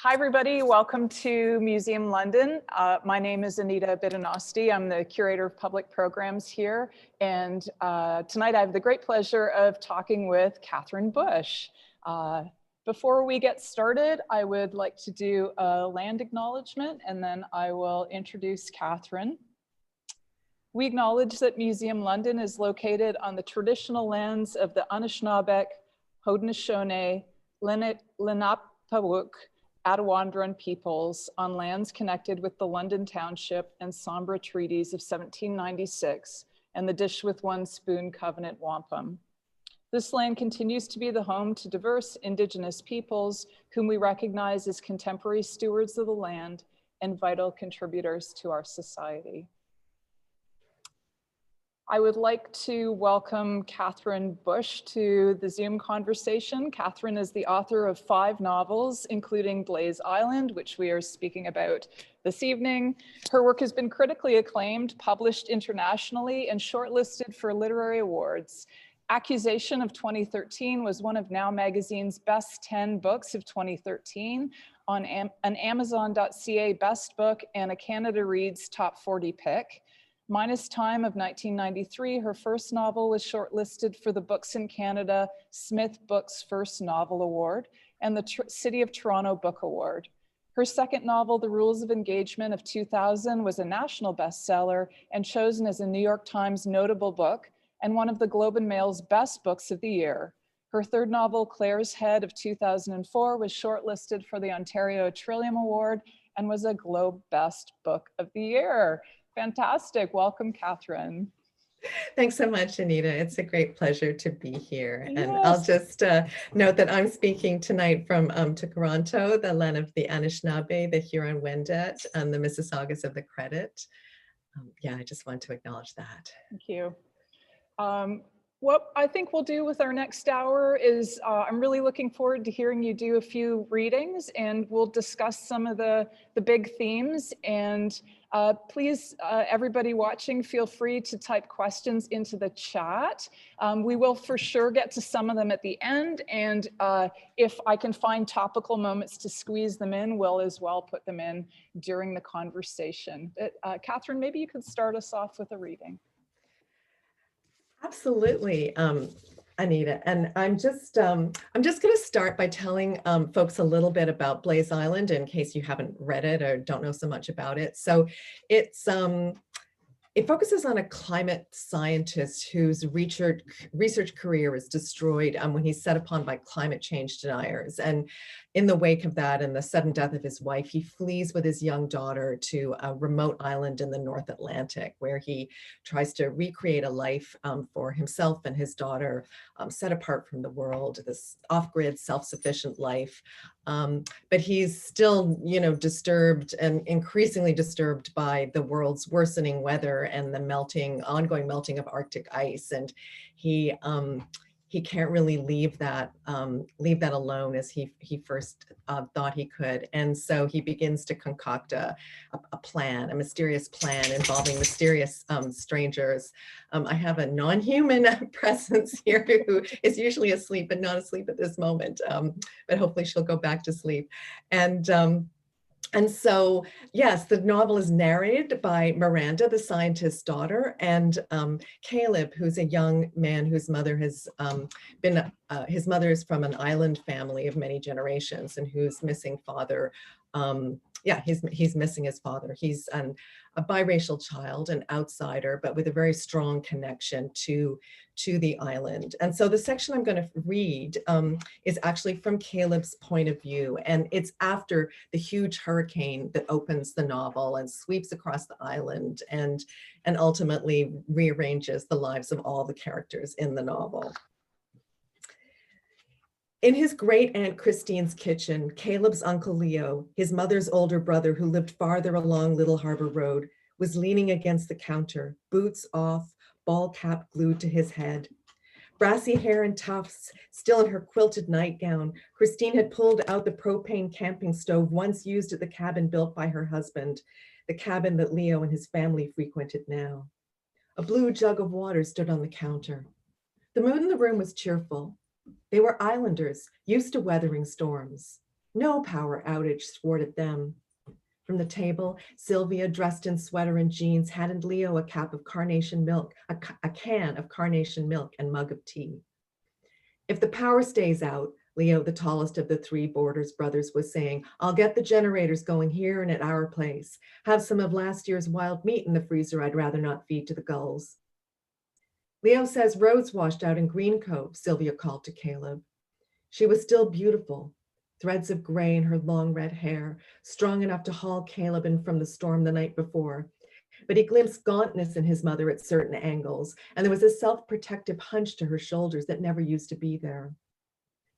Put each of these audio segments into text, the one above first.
Hi, everybody. Welcome to Museum London. My name is Anita Bidinosti. I'm the curator of public programs here. And tonight I have the great pleasure of talking with Catherine Bush. Before we get started, I would like to do a land acknowledgement, and then I will introduce Catherine. We acknowledge that Museum London is located on the traditional lands of the Anishinaabeg, Haudenosaunee, Lenape-Pawuk, Attawandaron peoples on lands connected with the London Township and Sombra Treaties of 1796 and the Dish with One Spoon Covenant Wampum. This land continues to be the home to diverse Indigenous peoples whom we recognize as contemporary stewards of the land and vital contributors to our society. I would like to welcome Catherine Bush to the Zoom conversation. Catherine is the author of 5 novels, including Blaze Island, which we are speaking about this evening. Her work has been critically acclaimed, published internationally, and shortlisted for literary awards. Accusation of 2013 was one of Now Magazine's best 10 books of 2013, on an Amazon.ca best book and a Canada Reads top 40 pick. Minus Time of 1993, her first novel was shortlisted for the Books in Canada Smith Books First Novel Award and the City of Toronto Book Award. Her second novel, The Rules of Engagement of 2000, was a national bestseller and chosen as a New York Times notable book and one of the Globe and Mail's best books of the year. Her third novel, Claire's Head of 2004, was shortlisted for the Ontario Trillium Award and was a Globe Best Book of the Year. Fantastic. Welcome, Catherine. Thanks so much, Anita. It's a great pleasure to be here. Yes. And I'll just note that I'm speaking tonight from Toronto, the land of the Anishinaabe, the Huron-Wendat, and the Mississaugas of the Credit. Yeah, I just want to acknowledge that. Thank you. What I think we'll do with our next hour is I'm really looking forward to hearing you do a few readings, and we'll discuss some of the big themes. And please, everybody watching, feel free to type questions into the chat. We will for sure get to some of them at the end. And if I can find topical moments to squeeze them in, we'll as well put them in during the conversation. But, Catherine, maybe you could start us off with a reading. Absolutely, Anita. And I'm just going to start by telling folks a little bit about Blaze Island in case you haven't read it or don't know so much about it. So it focuses on a climate scientist whose research career is destroyed when he's set upon by climate change deniers. And in the wake of that and the sudden death of his wife, he flees with his young daughter to a remote island in the North Atlantic, where he tries to recreate a life for himself and his daughter, set apart from the world, this off-grid, self-sufficient life. But he's still, disturbed and increasingly disturbed by the world's worsening weather and the ongoing melting of Arctic ice. And he can't really leave that alone as he first thought he could. And so he begins to concoct a mysterious plan involving mysterious strangers. I have a non-human presence here who is usually asleep, but not asleep at this moment. But hopefully she'll go back to sleep. And so, yes, the novel is narrated by Miranda, the scientist's daughter, and Caleb, who's a young man whose mother has his mother is from an island family of many generations and whose missing father, he's missing his father. He's a biracial child, an outsider, but with a very strong connection to the island. And so the section I'm going to read is actually from Caleb's point of view. And it's after the huge hurricane that opens the novel and sweeps across the island and ultimately rearranges the lives of all the characters in the novel. In his great Aunt Christine's kitchen, Caleb's Uncle Leo, his mother's older brother who lived farther along Little Harbor Road, was leaning against the counter, boots off, ball cap glued to his head. Brassy hair and tufts, still in her quilted nightgown, Christine had pulled out the propane camping stove once used at the cabin built by her husband, the cabin that Leo and his family frequented now. A blue jug of water stood on the counter. The mood in the room was cheerful. They were islanders, used to weathering storms. No power outage thwarted them. From the table, Sylvia, dressed in sweater and jeans, handed Leo a cup of carnation milk, a can of carnation milk and mug of tea. If the power stays out, Leo, the tallest of the three Borders brothers, was saying, I'll get the generators going here and at our place. Have some of last year's wild meat in the freezer I'd rather not feed to the gulls. Leo says Rhodes washed out in Green Cove, Sylvia called to Caleb. She was still beautiful, threads of gray in her long red hair, strong enough to haul Caleb in from the storm the night before. But he glimpsed gauntness in his mother at certain angles, and there was a self-protective hunch to her shoulders that never used to be there.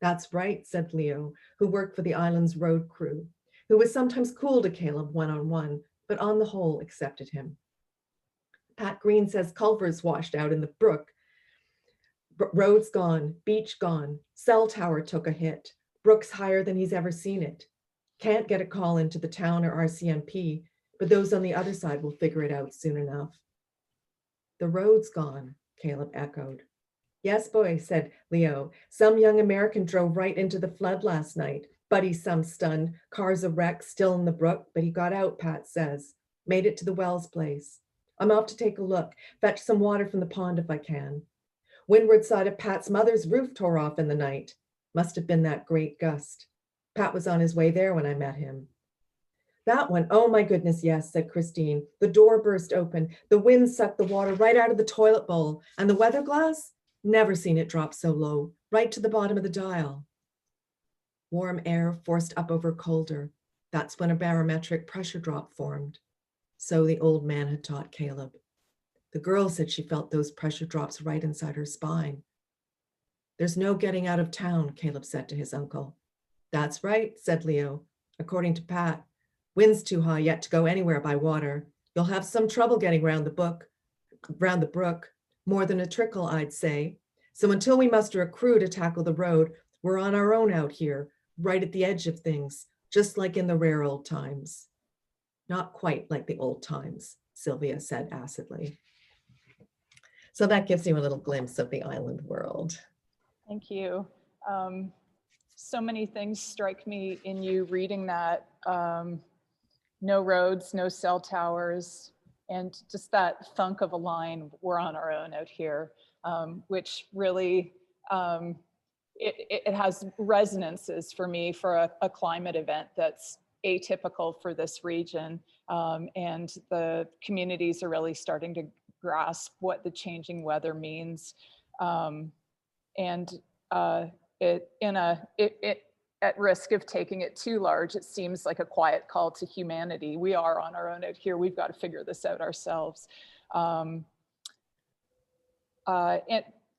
That's right, said Leo, who worked for the island's road crew, who was sometimes cool to Caleb one-on-one, but on the whole accepted him. Pat Green says Culver's washed out in the brook. Road's gone, beach gone, cell tower took a hit, Brook's higher than he's ever seen it. Can't get a call into the town or RCMP, but those on the other side will figure it out soon enough. The road's gone, Caleb echoed. Yes, boy, said Leo. Some young American drove right into the flood last night. Buddy some stunned, cars a wreck, still in the brook, but he got out, Pat says. Made it to the Wells place. I'm off to take a look, fetch some water from the pond if I can. Windward side of Pat's mother's roof tore off in the night. Must have been that great gust. Pat was on his way there when I met him. That one, oh my goodness, yes, said Christine. The door burst open. The wind sucked the water right out of the toilet bowl. And the weather glass? Never seen it drop so low, right to the bottom of the dial. Warm air forced up over colder. That's when a barometric pressure drop formed. So the old man had taught Caleb. The girl said she felt those pressure drops right inside her spine. There's no getting out of town, Caleb said to his uncle. That's right, said Leo. According to Pat, wind's too high yet to go anywhere by water. You'll have some trouble getting round the brook, more than a trickle, I'd say. So until we muster a crew to tackle the road, we're on our own out here, right at the edge of things, just like in the rare old times. Not quite like the old times, Sylvia said acidly. So that gives you a little glimpse of the island world. Thank you. So many things strike me in you reading that. No roads, no cell towers, and just that thunk of a line, we're on our own out here, which really, it has resonances for me for a climate event that's atypical for this region. And the communities are really starting to grasp what the changing weather means. At risk of taking it too large, it seems like a quiet call to humanity. We are on our own out here. We've got to figure this out ourselves. And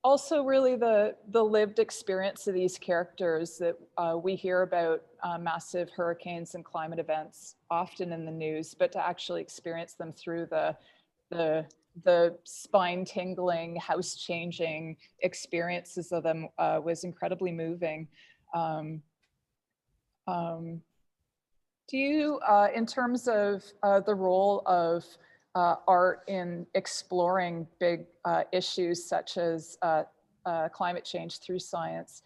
also really the lived experience of these characters that we hear about massive hurricanes and climate events often in the news, but to actually experience them through the spine tingling, house changing experiences of them was incredibly moving. Do you, in terms of the role of art in exploring big issues such as climate change through science,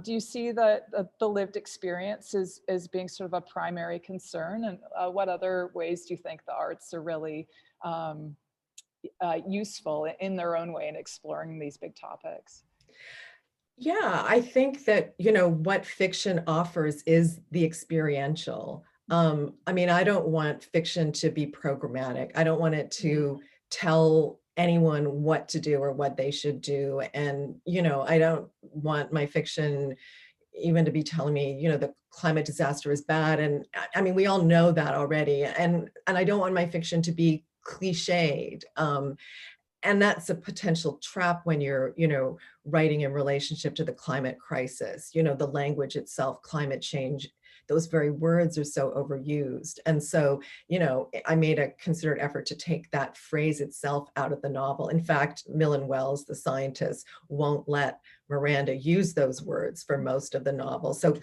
do you see that the lived experience as being sort of a primary concern? And what other ways do you think the arts are really useful in their own way in exploring these big topics? Yeah, I think that, what fiction offers is the experiential. I mean, I don't want fiction to be programmatic. I don't want it to tell anyone what to do or what they should do. And, I don't want my fiction even to be telling me, the climate disaster is bad. And I mean, we all know that already. And I don't want my fiction to be cliched. And that's a potential trap when you're, writing in relationship to the climate crisis. The language itself, climate change, those very words are so overused. And so, I made a considered effort to take that phrase itself out of the novel. In fact, Milan Wells, the scientist, won't let Miranda use those words for most of the novel. So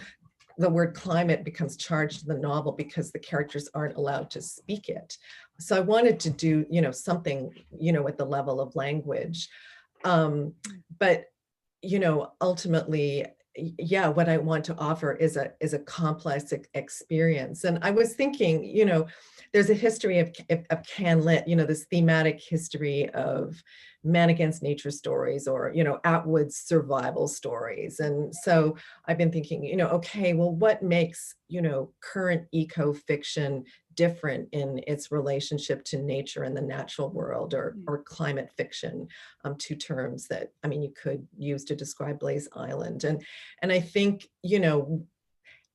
the word climate becomes charged in the novel because the characters aren't allowed to speak it. So I wanted to do, something, at the level of language. But, ultimately, yeah, what I want to offer is a complex experience. And I was thinking, there's a history of can lit, this thematic history of man against nature stories, or Atwood's survival stories. And so I've been thinking, okay, well, what makes current eco fiction different in its relationship to nature and the natural world, or climate fiction, two terms that, I mean, you could use to describe Blaze Island. And I think,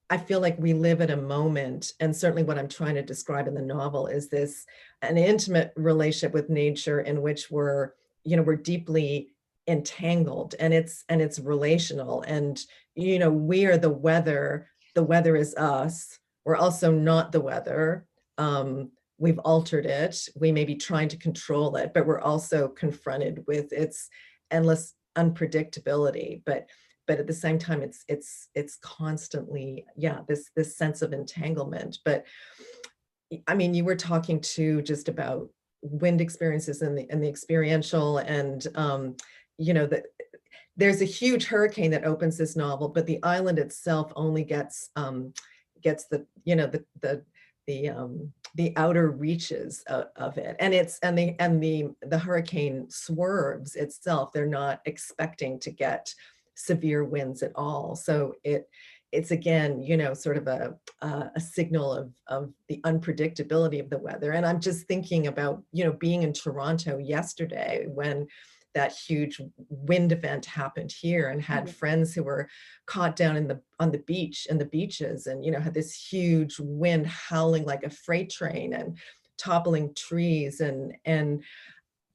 I feel like we live at a moment, and certainly what I'm trying to describe in the novel is an intimate relationship with nature in which we're deeply entangled, and it's relational. And, we are the weather is us. We're also not the weather. We've altered it. We may be trying to control it, but we're also confronted with its endless unpredictability. But at the same time, it's constantly, yeah, this sense of entanglement. But I mean, you were talking too just about wind experiences and the experiential, and that there's a huge hurricane that opens this novel, but the island itself only gets the outer reaches of it, and the hurricane swerves itself. They're not expecting to get severe winds at all. So it's again, sort of a signal of the unpredictability of the weather. And I'm just thinking about, being in Toronto yesterday when that huge wind event happened here, and had friends who were caught down on the beach and the beaches, and had this huge wind howling like a freight train and toppling trees. And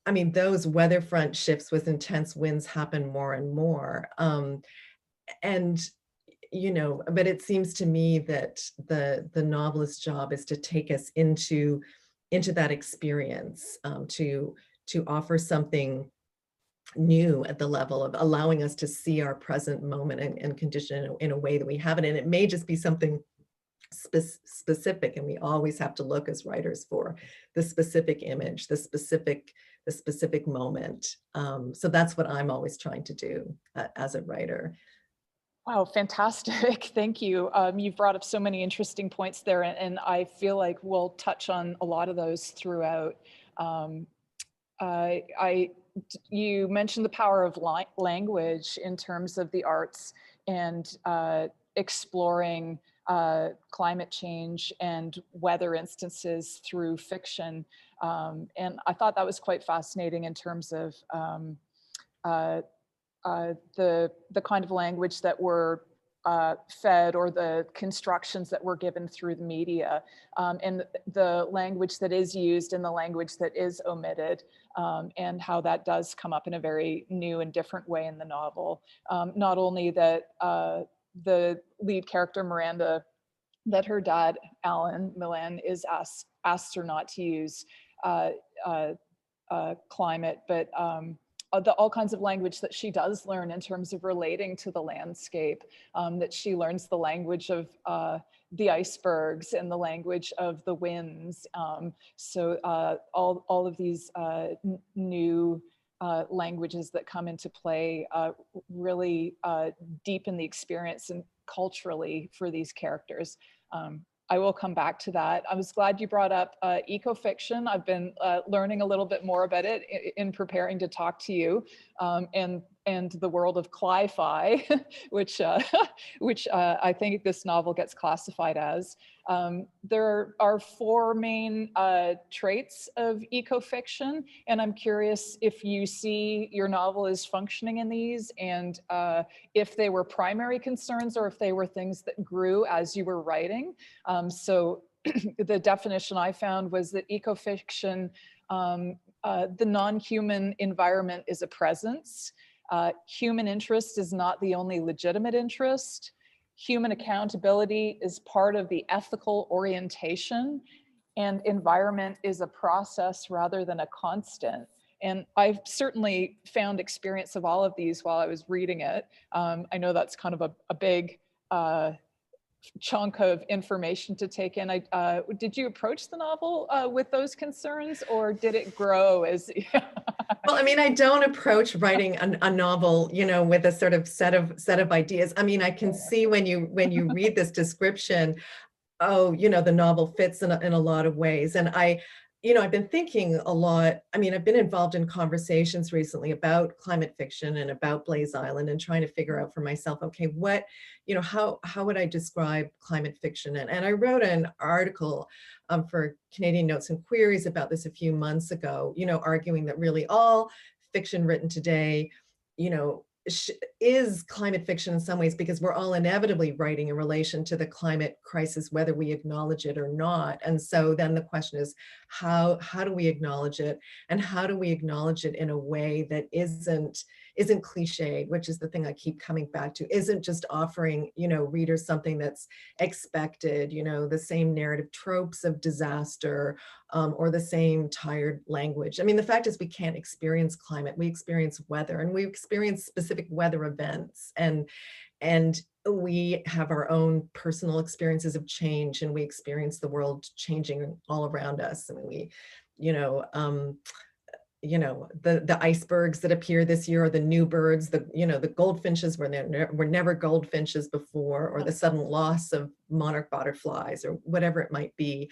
I mean, those weather front shifts with intense winds happen more and more. And but it seems to me that the novelist's job is to take us into that experience, to offer something new at the level of allowing us to see our present moment and condition in a way that we haven't. And it may just be something specific, and we always have to look as writers for the specific image, the specific moment. So that's what I'm always trying to do as a writer. Wow, fantastic. Thank you. You've brought up so many interesting points there, and I feel like we'll touch on a lot of those throughout. You mentioned the power of language in terms of the arts, and exploring climate change and weather instances through fiction. And I thought that was quite fascinating in terms of the kind of language that we're fed, or the constructions that were given through the media, and the language that is used and the language that is omitted, and how that does come up in a very new and different way in the novel. Not only that the lead character, Miranda, that her dad, Milan, is asked her not to use climate, but all kinds of language that she does learn in terms of relating to the landscape, that she learns the language of the icebergs and the language of the winds. So all of these new languages that come into play really deepen the experience and culturally for these characters. I will come back to that. I was glad you brought up ecofiction. I've been learning a little bit more about it in preparing to talk to you, and the world of cli-fi, which I think this novel gets classified as. There are four main traits of ecofiction, and I'm curious if you see your novel is functioning in these, and if they were primary concerns or if they were things that grew as you were writing. So the definition I found was that ecofiction, the non-human environment is a presence. Human interest is not the only legitimate interest. Human accountability is part of the ethical orientation, and environment is a process rather than a constant. And I've certainly found experience of all of these while I was reading it. I know that's kind of a big chunk of information to take in. Did you approach the novel with those concerns, or did it grow as? Well, I mean, I don't approach writing a novel, with a sort of set of ideas. I mean, I can see when you read this description, oh, the novel fits in a lot of ways. And I've been thinking a lot. I mean, I've been involved in conversations recently about climate fiction and about Blaze Island and trying to figure out for myself, okay, how would I describe climate fiction? And I wrote an article for Canadian Notes and Queries about this a few months ago, arguing that really all fiction written today, you know, is climate fiction in some ways, because we're all inevitably writing in relation to the climate crisis, whether we acknowledge it or not. And so then the question is, how do we acknowledge it, and how do we acknowledge it in a way that isn't cliched, which is the thing I keep coming back to, isn't just offering, readers something that's expected, the same narrative tropes of disaster, or the same tired language. I mean, the fact is we can't experience climate, we experience weather, and we experience specific weather events, and we have our own personal experiences of change, and we experience the world changing all around us. I mean, the icebergs that appear this year, or the new birds, the goldfinches were never goldfinches before, or the sudden loss of monarch butterflies, or whatever it might be.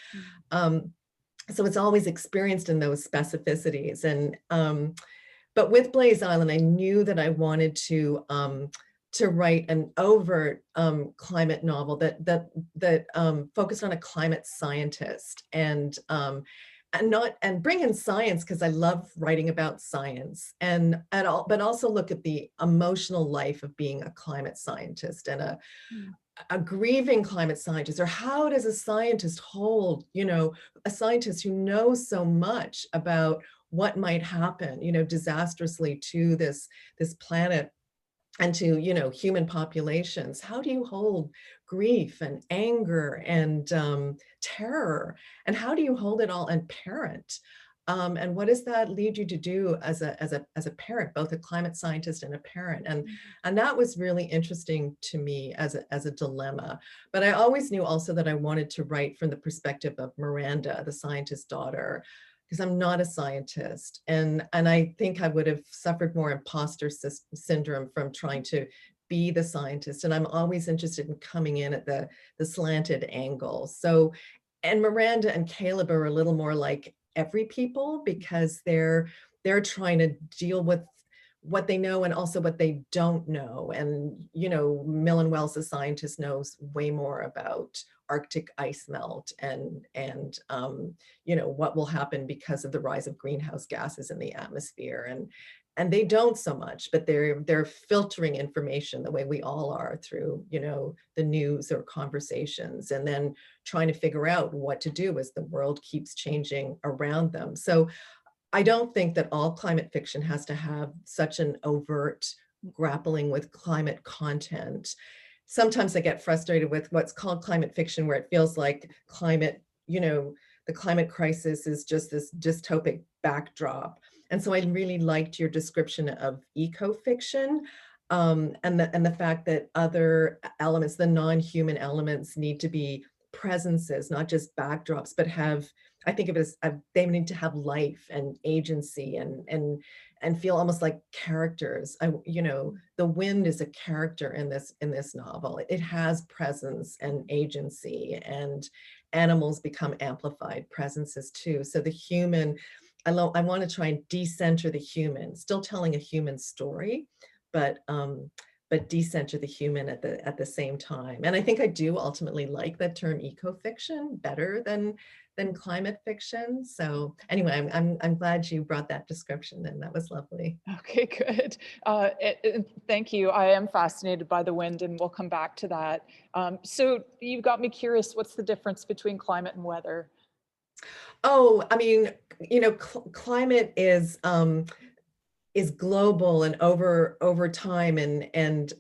So it's always experienced in those specificities. And but with Blaze Island, I knew that I wanted to write an overt climate novel that focused on a climate scientist, and bring in science, because I love writing about science, but also look at the emotional life of being a climate scientist, and a grieving climate scientist, or how does a scientist hold, a scientist who knows so much about what might happen, disastrously to this planet and to, human populations. How do you hold grief and anger and terror? And how do you hold it all and parent? And what does that lead you to do as a parent, both a climate scientist and a parent? And that was really interesting to me as a dilemma. But I always knew also that I wanted to write from the perspective of Miranda, the scientist's daughter, because I'm not a scientist. And I think I would have suffered more imposter syndrome from trying to be the scientist. And I'm always interested in coming in at the slanted angle. So, and Miranda and Caleb are a little more like every people, because they're trying to deal with what they know and also what they don't know. And, Milan Wells, the scientist, knows way more about Arctic ice melt and what will happen because of the rise of greenhouse gases in the atmosphere. And they don't so much, but they're filtering information the way we all are through, the news or conversations, and then trying to figure out what to do as the world keeps changing around them. So I don't think that all climate fiction has to have such an overt grappling with climate content. Sometimes I get frustrated with what's called climate fiction, where it feels like climate, the climate crisis is just this dystopic backdrop. And so I really liked your description of eco-fiction, and the fact that other elements, the non-human elements, need to be presences, not just backdrops, but I think of it as they need to have life and agency and feel almost like characters. The wind is a character in this novel. It has presence and agency, and animals become amplified presences too. So the human, I want to try and decenter the human, still telling a human story, but decenter the human at the same time. And I think I do ultimately like that term eco-fiction better than climate fiction. So anyway, I'm glad you brought that description in. That was lovely. Okay, good. Thank you. I am fascinated by the wind, and we'll come back to that. So you've got me curious, what's the difference between climate and weather? Oh, I mean, climate is global and over time, and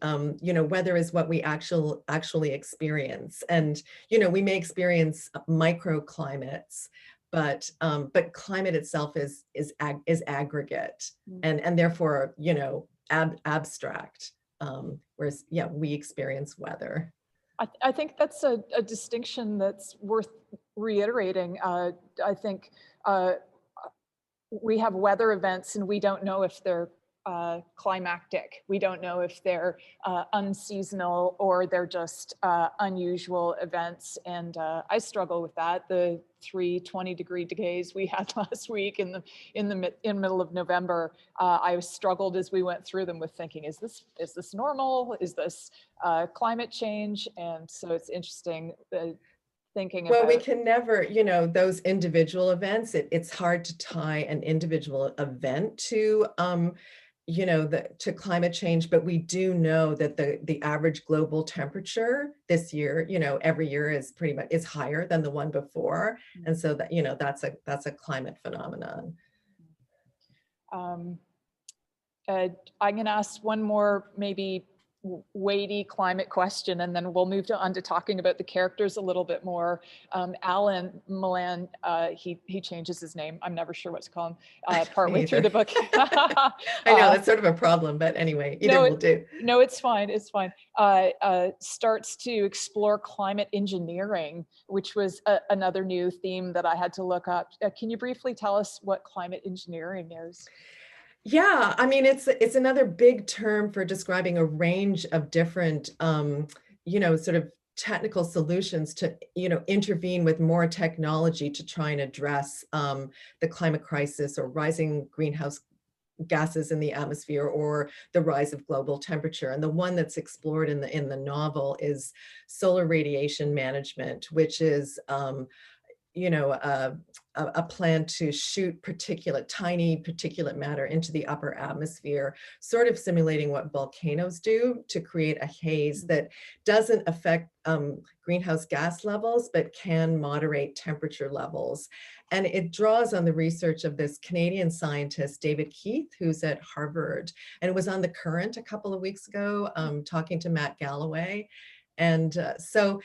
weather is what we actually experience. And we may experience microclimates, but climate itself is aggregate, and therefore abstract, whereas we experience weather. I think that's a distinction that's worth reiterating. I think we have weather events and we don't know if they're climactic. We don't know if they're unseasonal or they're just unusual events. And I struggle with that. The 20-degree days we had last week in the middle of November, I struggled as we went through them with thinking, is this normal? Is this climate change? And so it's interesting thinking Well, about. we can never, you know, those individual events, it's hard to tie an individual event to, you know, to climate change, but we do know that the average global temperature this year, you know, every year is pretty much, is higher than the one before. And so that, you know, that's a climate phenomenon. I'm going to ask one more maybe weighty climate question, and then we'll move on to talking about the characters a little bit more. Alan Milan, he changes his name. I'm never sure what to call him partway through the book. I know that's sort of a problem, but anyway, either will do. No, it's fine. It's fine. Starts to explore climate engineering, which was another new theme that I had to look up. Can you briefly tell us what climate engineering is? Yeah, I mean, it's another big term for describing a range of different, you know, sort of technical solutions to, you know, intervene with more technology to try and address the climate crisis or rising greenhouse gases in the atmosphere or the rise of global temperature. And the one that's explored in the novel is solar radiation management, which is you know, a plan to shoot tiny particulate matter into the upper atmosphere, sort of simulating what volcanoes do to create a haze that doesn't affect greenhouse gas levels, but can moderate temperature levels. And it draws on the research of this Canadian scientist, David Keith, who's at Harvard, and was on The Current a couple of weeks ago, talking to Matt Galloway. And so,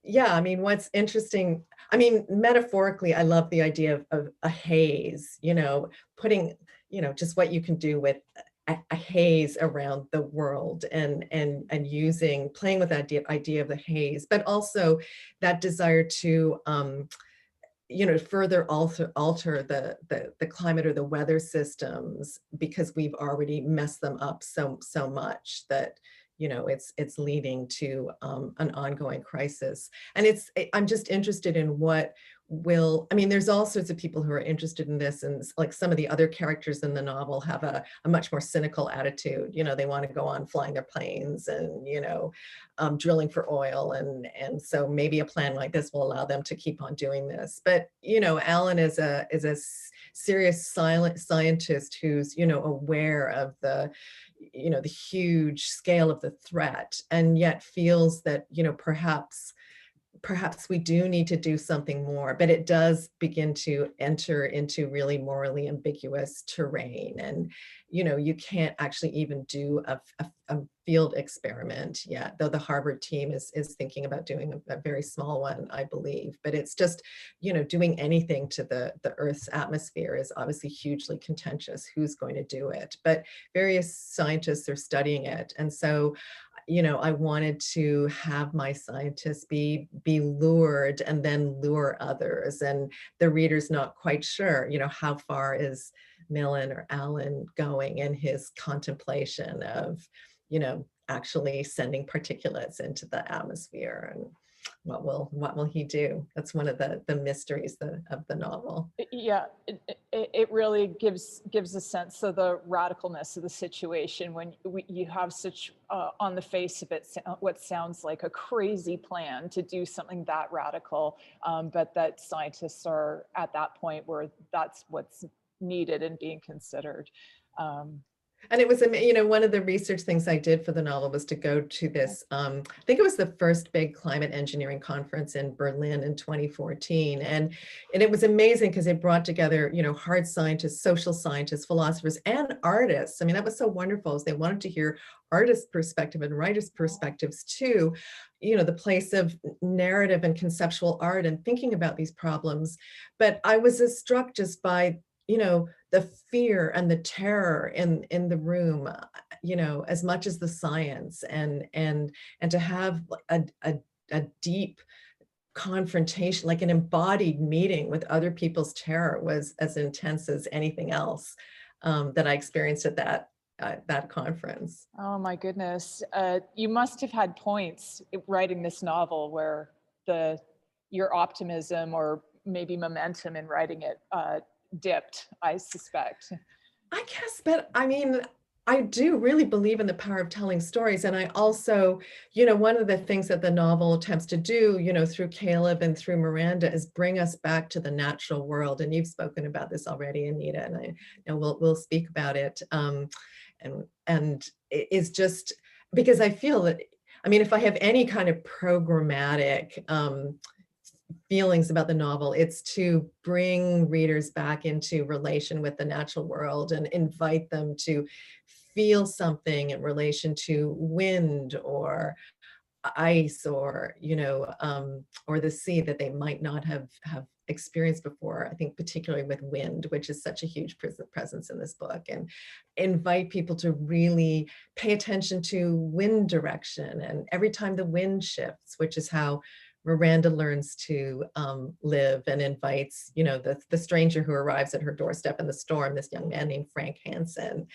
yeah, I mean, what's interesting, I mean, metaphorically, I love the idea of a haze, you know, putting, you know, just what you can do with a haze around the world and playing with that idea of the haze, but also that desire to, you know, further alter the climate or the weather systems, because we've already messed them up so much that, you know, it's leading to an ongoing crisis. And I'm just interested in what will, I mean, there's all sorts of people who are interested in this, and like some of the other characters in the novel have a much more cynical attitude. You know, they want to go on flying their planes and, you know, drilling for oil. And so maybe a plan like this will allow them to keep on doing this. But, you know, Alan is a serious silent scientist who's, you know, aware of the, you know, the huge scale of the threat, and yet feels that, you know, perhaps we do need to do something more, but it does begin to enter into really morally ambiguous terrain. And, you know, you can't actually even do a field experiment yet, though the Harvard team is thinking about doing a very small one, I believe. But it's just, you know, doing anything to the Earth's atmosphere is obviously hugely contentious. Who's going to do it? But various scientists are studying it. And so, you know, I wanted to have my scientists be lured and then lure others. And the reader's not quite sure, you know, how far is Milan or Alan going in his contemplation of, you know, actually sending particulates into the atmosphere, and what will he do? That's one of the mysteries of the novel. Yeah, it really gives a sense of the radicalness of the situation when you have such, on the face of it, what sounds like a crazy plan to do something that radical, but that scientists are at that point where that's what's needed and being considered. And it was, you know, one of the research things I did for the novel was to go to this, I think it was the first big climate engineering conference in Berlin in 2014. And it was amazing because it brought together, you know, hard scientists, social scientists, philosophers, and artists. I mean, that was so wonderful, is they wanted to hear artists' perspective and writers' perspectives too, you know, the place of narrative and conceptual art and thinking about these problems. But I was struck just by, you know, the fear and the terror in the room, you know, as much as the science, and to have a deep confrontation, like an embodied meeting with other people's terror, was as intense as anything else that I experienced at that conference. Oh my goodness. You must have had points writing this novel where your optimism or maybe momentum in writing it dipped, I suspect. I guess, but I mean, I do really believe in the power of telling stories. And I also, one of the things that the novel attempts to do, through Caleb and through Miranda, is bring us back to the natural world. And you've spoken about this already, Anita, and I know we'll speak about it. And it is just because I feel that, I mean, if I have any kind of programmatic feelings about the novel, it's to bring readers back into relation with the natural world and invite them to feel something in relation to wind or ice or or the sea that they might not have experienced before. I think particularly with wind, which is such a huge presence in this book, and invite people to really pay attention to wind direction and every time the wind shifts, which is how Miranda learns to live, and invites, the stranger who arrives at her doorstep in the storm, this young man named Frank Hansen,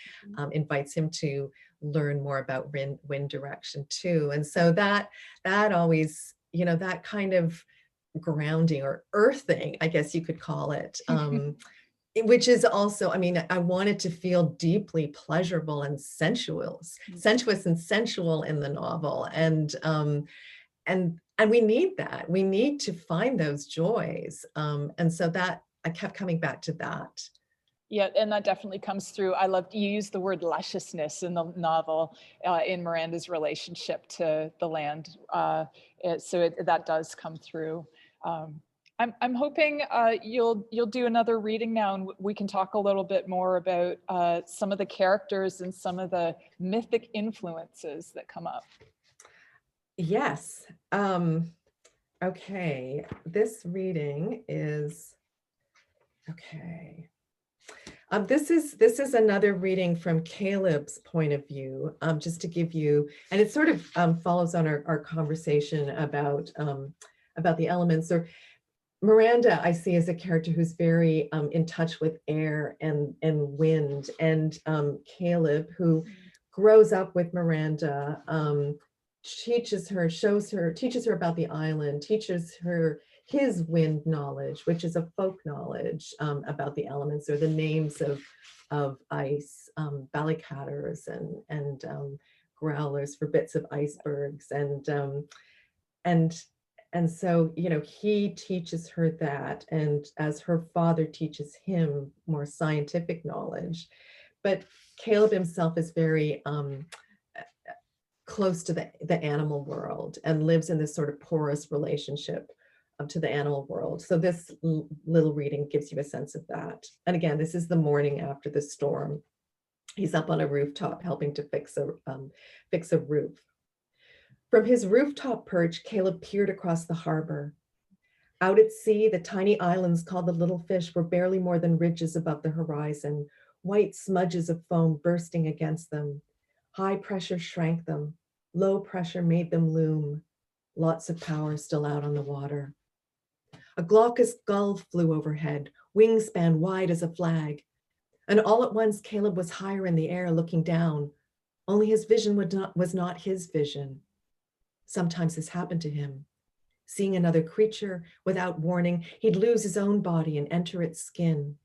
invites him to learn more about wind direction too. And so that always, that kind of grounding or earthing, I guess you could call it, which is also, I mean, I wanted to feel deeply pleasurable and sensuous and sensual in the novel. And we need that. We need to find those joys. And so that I kept coming back to that. Yeah, and that definitely comes through. I loved, you used the word lusciousness in the novel in Miranda's relationship to the land. That does come through. I'm hoping you'll do another reading now, and we can talk a little bit more about some of the characters and some of the mythic influences that come up. Yes. Okay. This reading is okay. This is another reading from Caleb's point of view, just to give you, and it sort of follows on our conversation about the elements. Or Miranda, I see as a character who's very in touch with air and wind, and Caleb, who grows up with Miranda, teaches her about the island, teaches her his wind knowledge, which is a folk knowledge about the elements, or the names of ice, ballycatters and growlers for bits of icebergs, and so he teaches her that, and as her father teaches him more scientific knowledge. But Caleb himself is very close to the animal world and lives in this sort of porous relationship to the animal world. So this little reading gives you a sense of that. And again, this is the morning after the storm. He's up on a rooftop helping to fix a roof. From his rooftop perch, Caleb peered across the harbor. Out at sea, the tiny islands called the Little Fish were barely more than ridges above the horizon, white smudges of foam bursting against them. High pressure shrank them. Low pressure made them loom. Lots of power still out on the water. A glaucous gull flew overhead, wingspan wide as a flag. And all at once, Caleb was higher in the air looking down. Only his vision was not his vision. Sometimes this happened to him. Seeing another creature without warning, he'd lose his own body and enter its skin.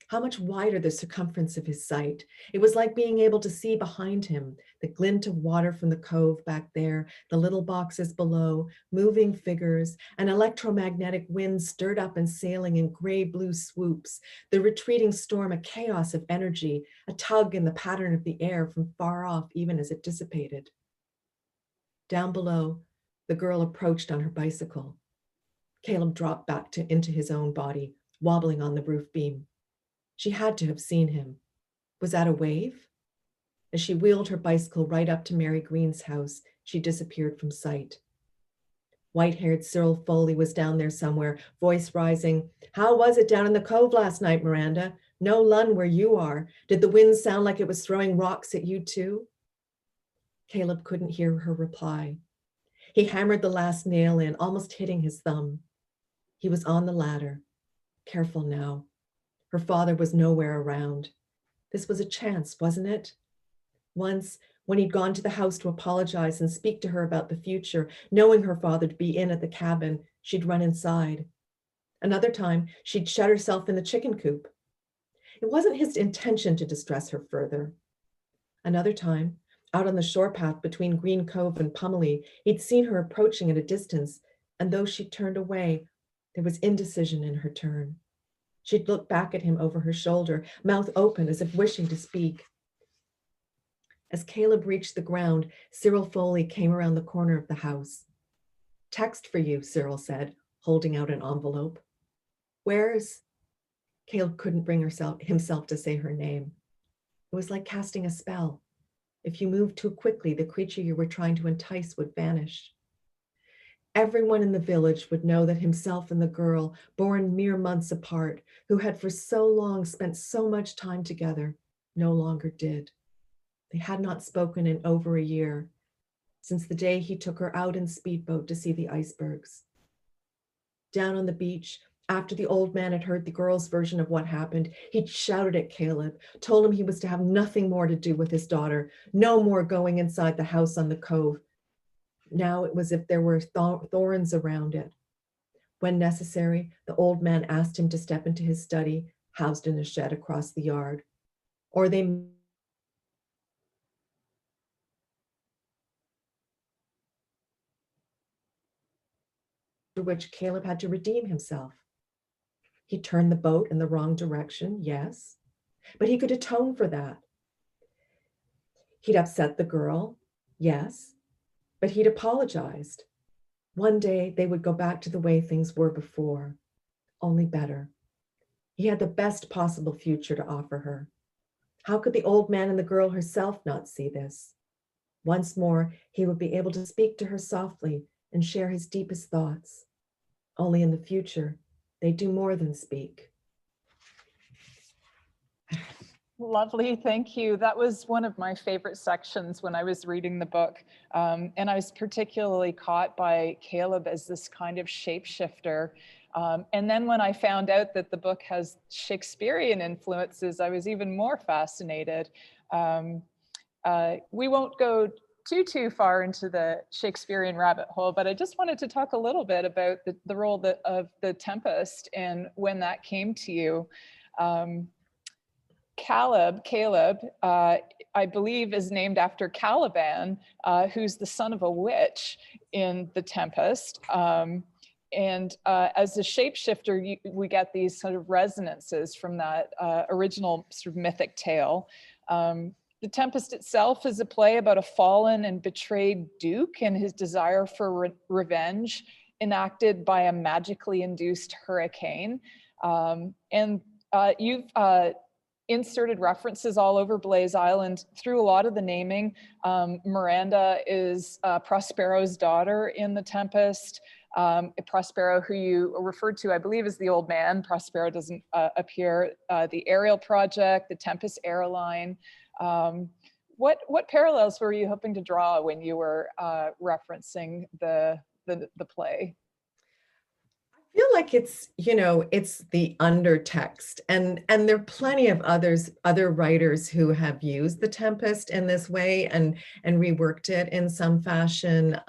How much wider the circumference of his sight. It was like being able to see behind him, the glint of water from the cove back there, the little boxes below, moving figures, an electromagnetic wind stirred up and sailing in gray blue swoops, the retreating storm, a chaos of energy, a tug in the pattern of the air from far off, even as it dissipated. Down below, the girl approached on her bicycle. Caleb dropped back into his own body, wobbling on the roof beam. She had to have seen him. Was that a wave? As she wheeled her bicycle right up to Mary Green's house, she disappeared from sight. White-haired Cyril Foley was down there somewhere, voice rising. How was it down in the cove last night, Miranda? No Lun where you are. Did the wind sound like it was throwing rocks at you too? Caleb couldn't hear her reply. He hammered the last nail in, almost hitting his thumb. He was on the ladder. Careful now. Her father was nowhere around. This was a chance, wasn't it? Once, when he'd gone to the house to apologize and speak to her about the future, knowing her father to be in at the cabin, she'd run inside. Another time, she'd shut herself in the chicken coop. It wasn't his intention to distress her further. Another time, out on the shore path between Green Cove and Pumley, he'd seen her approaching at a distance, and though she turned away, there was indecision in her turn. She'd look back at him over her shoulder, mouth open as if wishing to speak. As Caleb reached the ground, Cyril Foley came around the corner of the house. "Text for you," Cyril said, holding out an envelope. "Where's?" Caleb couldn't bring himself to say her name. It was like casting a spell. If you moved too quickly, the creature you were trying to entice would vanish. Everyone in the village would know that himself and the girl, born mere months apart, who had for so long spent so much time together, no longer did. They had not spoken in over a year, since the day he took her out in speedboat to see the icebergs. Down on the beach, after the old man had heard the girl's version of what happened, he shouted at Caleb, told him he was to have nothing more to do with his daughter, no more going inside the house on the cove. Now it was as if there were thorns around it. When necessary, the old man asked him to step into his study, housed in a shed across the yard. Or they which Caleb had to redeem himself. He turned the boat in the wrong direction, yes, but he could atone for that. He'd upset the girl, yes, but he'd apologized. One day they would go back to the way things were before, only better. He had the best possible future to offer her. How could the old man and the girl herself not see this? Once more, he would be able to speak to her softly and share his deepest thoughts. Only in the future, they do more than speak. Lovely, thank you. That was one of my favorite sections when I was reading the book. And I was particularly caught by Caleb as this kind of shapeshifter. And then when I found out that the book has Shakespearean influences, I was even more fascinated. We won't go too far into the Shakespearean rabbit hole, but I just wanted to talk a little bit about the role of the Tempest and when that came to you. Caleb, I believe is named after Caliban, who's the son of a witch in The Tempest. And as a shapeshifter, we get these sort of resonances from that original sort of mythic tale. The Tempest itself is a play about a fallen and betrayed duke and his desire for revenge, enacted by a magically induced hurricane. You've inserted references all over Blaze Island through a lot of the naming. Miranda is Prospero's daughter in The Tempest. Prospero, who you referred to, I believe, is the old man. Prospero doesn't appear. The Ariel Project, the Tempest Airline. What parallels were you hoping to draw when you were referencing the play? I feel like it's, it's the undertext, and there are plenty of other writers who have used The Tempest in this way and reworked it in some fashion.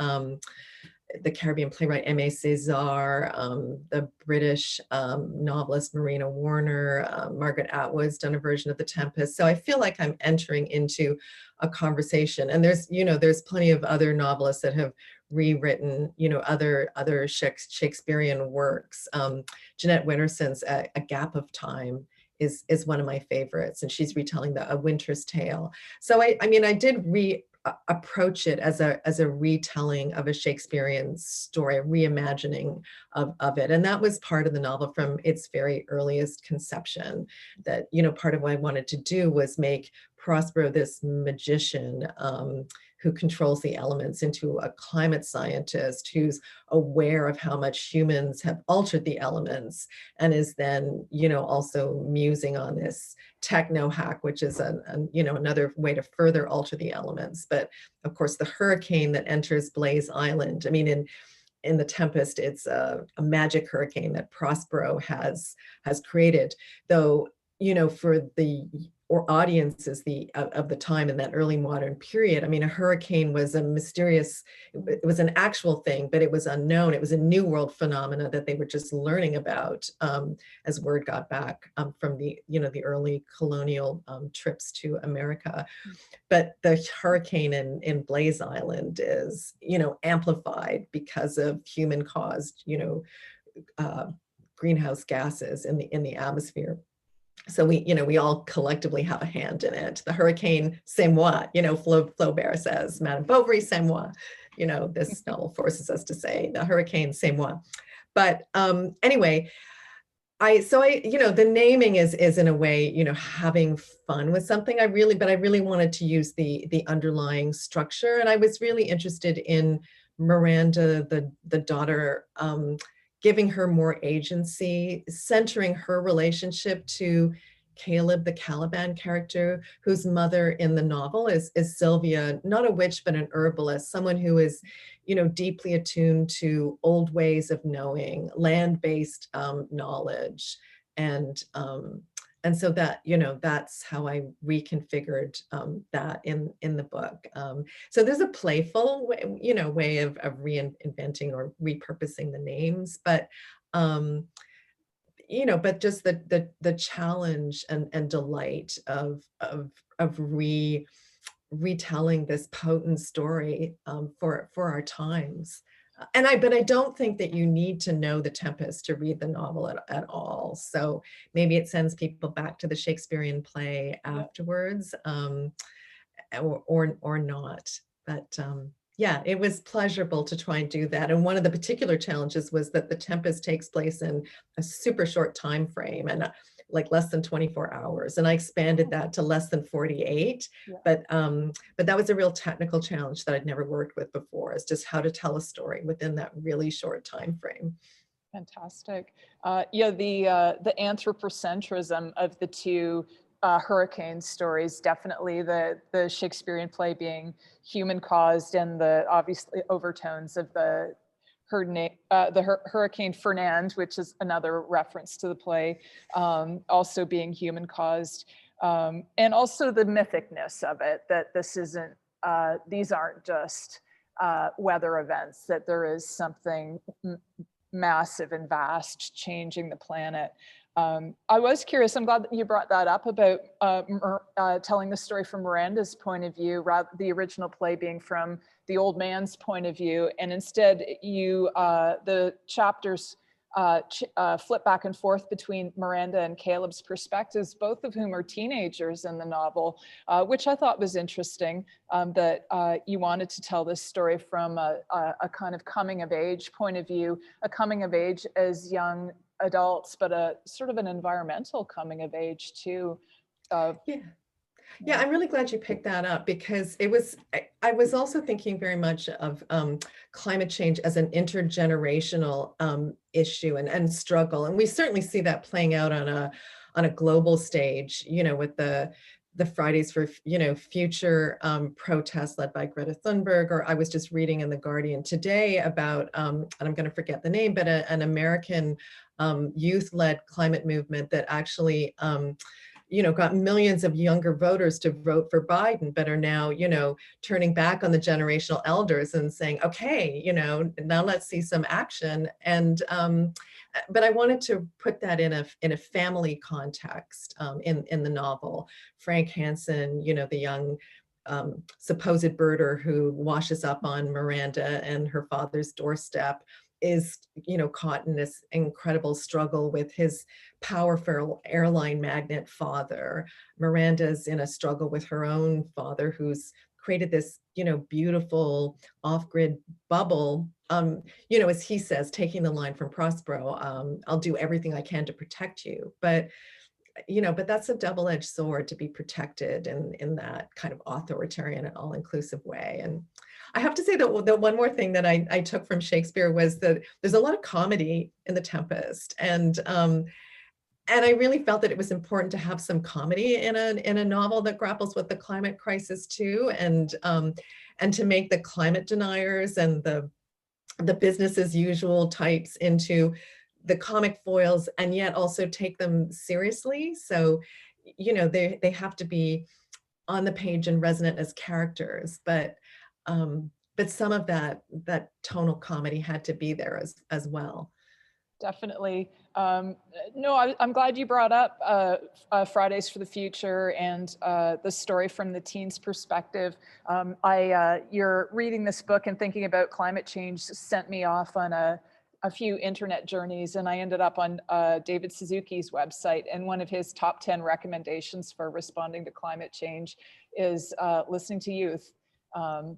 The Caribbean playwright M.A. Cesar, the British novelist Marina Warner, Margaret Atwood's done a version of The Tempest. So I feel like I'm entering into a conversation, and there's plenty of other novelists that have rewritten, other Shakespearean works. Jeanette Winterson's A Gap of Time is one of my favorites, and she's retelling A Winter's Tale. So I did approach it as a retelling of a Shakespearean story, a reimagining of it. And that was part of the novel from its very earliest conception, that, part of what I wanted to do was make Prospero, this magician who controls the elements, into a climate scientist who's aware of how much humans have altered the elements, and is then, also musing on this techno hack, which is another way to further alter the elements. But of course, the hurricane that enters Blaze Island, I mean, in The Tempest, it's a magic hurricane that Prospero has created, though, for the audiences of the time in that early modern period. I mean, a hurricane was a mysterious, it was an actual thing, but it was unknown. It was a new world phenomena that they were just learning about as word got back from the early colonial trips to America. But the hurricane in Blaze Island is, amplified because of human caused, greenhouse gases in the atmosphere. So we all collectively have a hand in it. The hurricane, c'est moi, Flaubert says, Madame Bovary, c'est moi. This novel forces us to say the hurricane, c'est moi. But anyway, the naming is in a way, having fun with something. I really wanted to use the underlying structure. And I was really interested in Miranda, the daughter, giving her more agency, centering her relationship to Caleb, the Caliban character, whose mother in the novel is Sylvia, not a witch, but an herbalist, someone who is, deeply attuned to old ways of knowing, land-based knowledge. And so that, that's how I reconfigured that in the book. So there's a playful way, way of reinventing or repurposing the names, but but just the challenge and delight of retelling this potent story for our times. But I don't think that you need to know The Tempest to read the novel at all. So maybe it sends people back to the Shakespearean play afterwards, or not. But yeah, it was pleasurable to try and do that. And one of the particular challenges was that The Tempest takes place in a super short time frame, and like less than 24 hours. And I expanded that to less than 48. Yeah. But that was a real technical challenge that I'd never worked with before, is just how to tell a story within that really short time frame. Fantastic. The anthropocentrism of the two hurricane stories, definitely the Shakespearean play being human caused, and the obviously overtones of the Hurricane Fernand, which is another reference to the play, also being human caused, and also the mythicness of it, that this isn't, these aren't just weather events, that there is something massive and vast changing the planet. I was curious, I'm glad that you brought that up about telling the story from Miranda's point of view, rather the original play being from the old man's point of view, and instead you, the chapters flip back and forth between Miranda and Caleb's perspectives, both of whom are teenagers in the novel, which I thought was interesting, that you wanted to tell this story from a kind of coming of age point of view, a coming of age as young adults, but a sort of an environmental coming of age too. Yeah, I'm really glad you picked that up, because I was also thinking very much of climate change as an intergenerational issue and struggle. And we certainly see that playing out on a global stage, with the Fridays for Future protests led by Greta Thunberg. Or I was just reading in The Guardian today about, and I'm going to forget the name, but an American youth-led climate movement that actually got millions of younger voters to vote for Biden, but are now, turning back on the generational elders and saying, okay, now let's see some action. And, but I wanted to put that in a family context in the novel. Frank Hansen, the young supposed birder who washes up on Miranda and her father's doorstep, is, caught in this incredible struggle with his powerful airline magnate father. Miranda's in a struggle with her own father, who's created this, beautiful off-grid bubble. As he says, taking the line from Prospero, I'll do everything I can to protect you. But but that's a double-edged sword to be protected in that kind of authoritarian and all-inclusive way. And I have to say that the one more thing that I took from Shakespeare was that there's a lot of comedy in The Tempest. And I really felt that it was important to have some comedy in a novel that grapples with the climate crisis too, and to make the climate deniers and the business as usual types into the comic foils, and yet also take them seriously. So, they have to be on the page and resonant as characters, but some of that tonal comedy had to be there as well. Definitely. No, I'm glad you brought up Fridays for the Future and the story from the teen's perspective. You're reading this book and thinking about climate change sent me off on a few internet journeys, and I ended up on David Suzuki's website, and one of his top 10 recommendations for responding to climate change is listening to youth.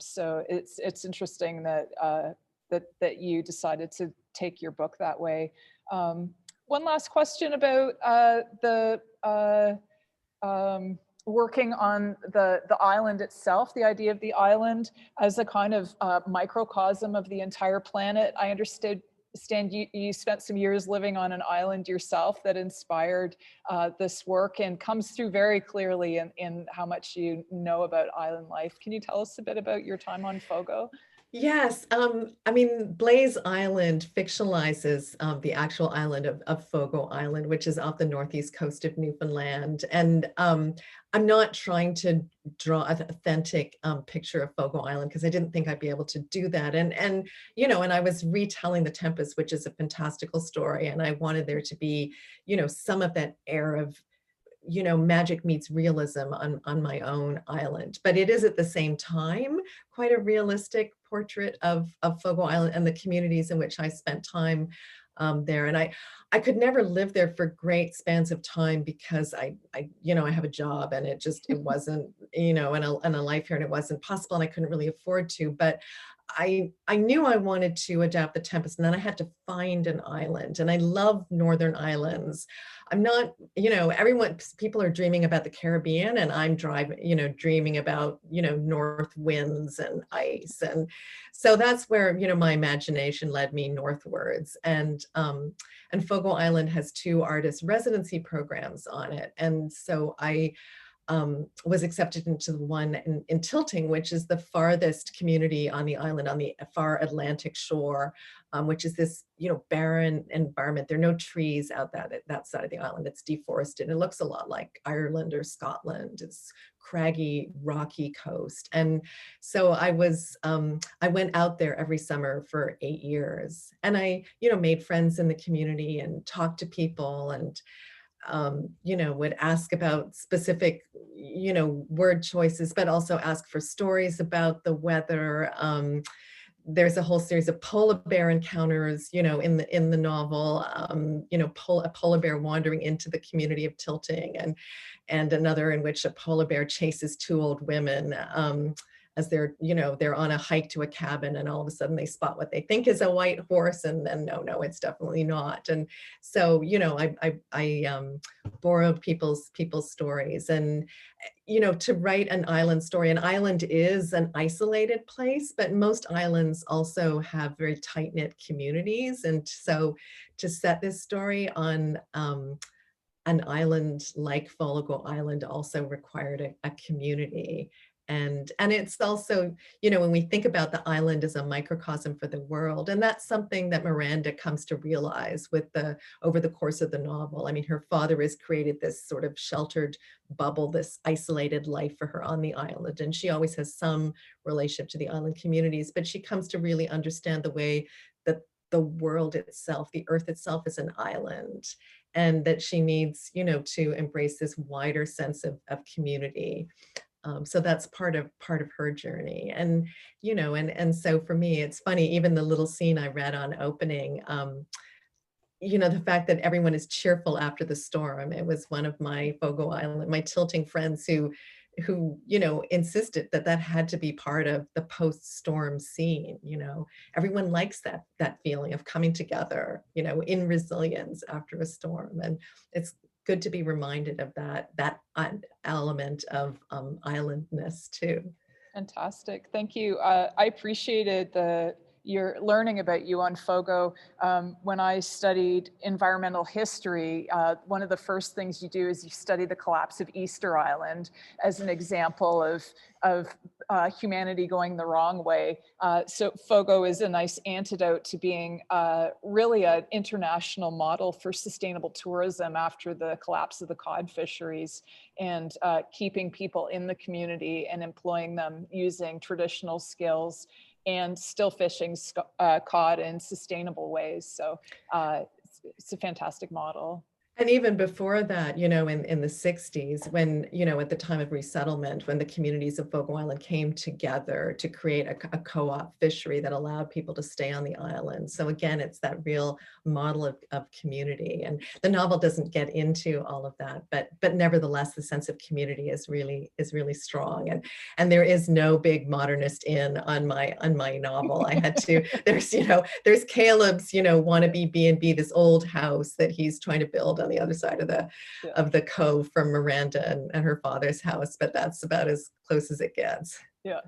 So it's interesting that that you decided to take your book that way. One last question about working on the island itself, the idea of the island as a kind of microcosm of the entire planet. I understand you spent some years living on an island yourself that inspired this work and comes through very clearly in how much you know about island life. Can you tell us a bit about your time on Fogo? Yes, I mean, Blaze Island fictionalizes the actual island of Fogo Island, which is off the northeast coast of Newfoundland. And I'm not trying to draw an authentic picture of Fogo Island because I didn't think I'd be able to do that. And I was retelling The Tempest, which is a fantastical story, and I wanted there to be, some of that air of magic meets realism on my own island. But it is at the same time quite a realistic portrait of Fogo Island and the communities in which I spent time there. And I could never live there for great spans of time because I have a job, and it wasn't, and a life here, and it wasn't possible, and I couldn't really afford to. But I knew I wanted to adapt The Tempest, and then I had to find an island. And I love Northern Islands. I'm not, people are dreaming about the Caribbean, and I'm dreaming about, north winds and ice. And so that's where, my imagination led me northwards. And Fogo Island has 2 artist residency programs on it. And so I was accepted into the one in Tilting, which is the farthest community on the island, on the far Atlantic shore, which is this, barren environment. There are no trees out that side of the island. It's deforested. It looks a lot like Ireland or Scotland. It's craggy, rocky coast. And so I went out there every summer for 8 years, and I, made friends in the community and talked to people, and would ask about specific, word choices, but also ask for stories about the weather. There's a whole series of polar bear encounters, in the novel, a polar bear wandering into the community of Tilting, and another in which a polar bear chases 2 old women, as they're on a hike to a cabin, and all of a sudden they spot what they think is a white horse, and then no, it's definitely not. And so, I borrowed people's stories, and to write an island story. An island is an isolated place, but most islands also have very tight-knit communities. And so to set this story on an island like Fogo Island also required a community. And it's also, when we think about the island as a microcosm for the world, and that's something that Miranda comes to realize over the course of the novel. I mean, her father has created this sort of sheltered bubble, this isolated life for her on the island, and she always has some relationship to the island communities, but she comes to really understand the way that the world itself, the earth itself, is an island, and that she needs, to embrace this wider sense of community. So that's part of her journey. And, and so for me, it's funny, even the little scene I read on opening, the fact that everyone is cheerful after the storm. It was one of my Fogo Island, my Tilting friends who insisted that had to be part of the post-storm scene. Everyone likes that feeling of coming together, in resilience after a storm. And it's good to be reminded of that element of islandness too. Fantastic. Thank you. I appreciated your learning about you on Fogo. When I studied environmental history, one of the first things you do is you study the collapse of Easter Island as an example of humanity going the wrong way. So Fogo is a nice antidote to being really an international model for sustainable tourism after the collapse of the cod fisheries, and keeping people in the community and employing them using traditional skills and still fishing cod in sustainable ways. So it's a fantastic model. And even before that, you know, in the 60s, when, you know, at the time of resettlement, when the communities of Fogo Island came together to create a co-op fishery that allowed people to stay on the island. So again, it's that real model of community. And the novel doesn't get into all of that, but nevertheless, the sense of community is really strong. And there is no big modernist in on my novel. I had to, there's Caleb's, wannabe B&B, this old house that he's trying to build on the other side of the cove from Miranda and her father's house, but that's about as close as it gets. Yeah.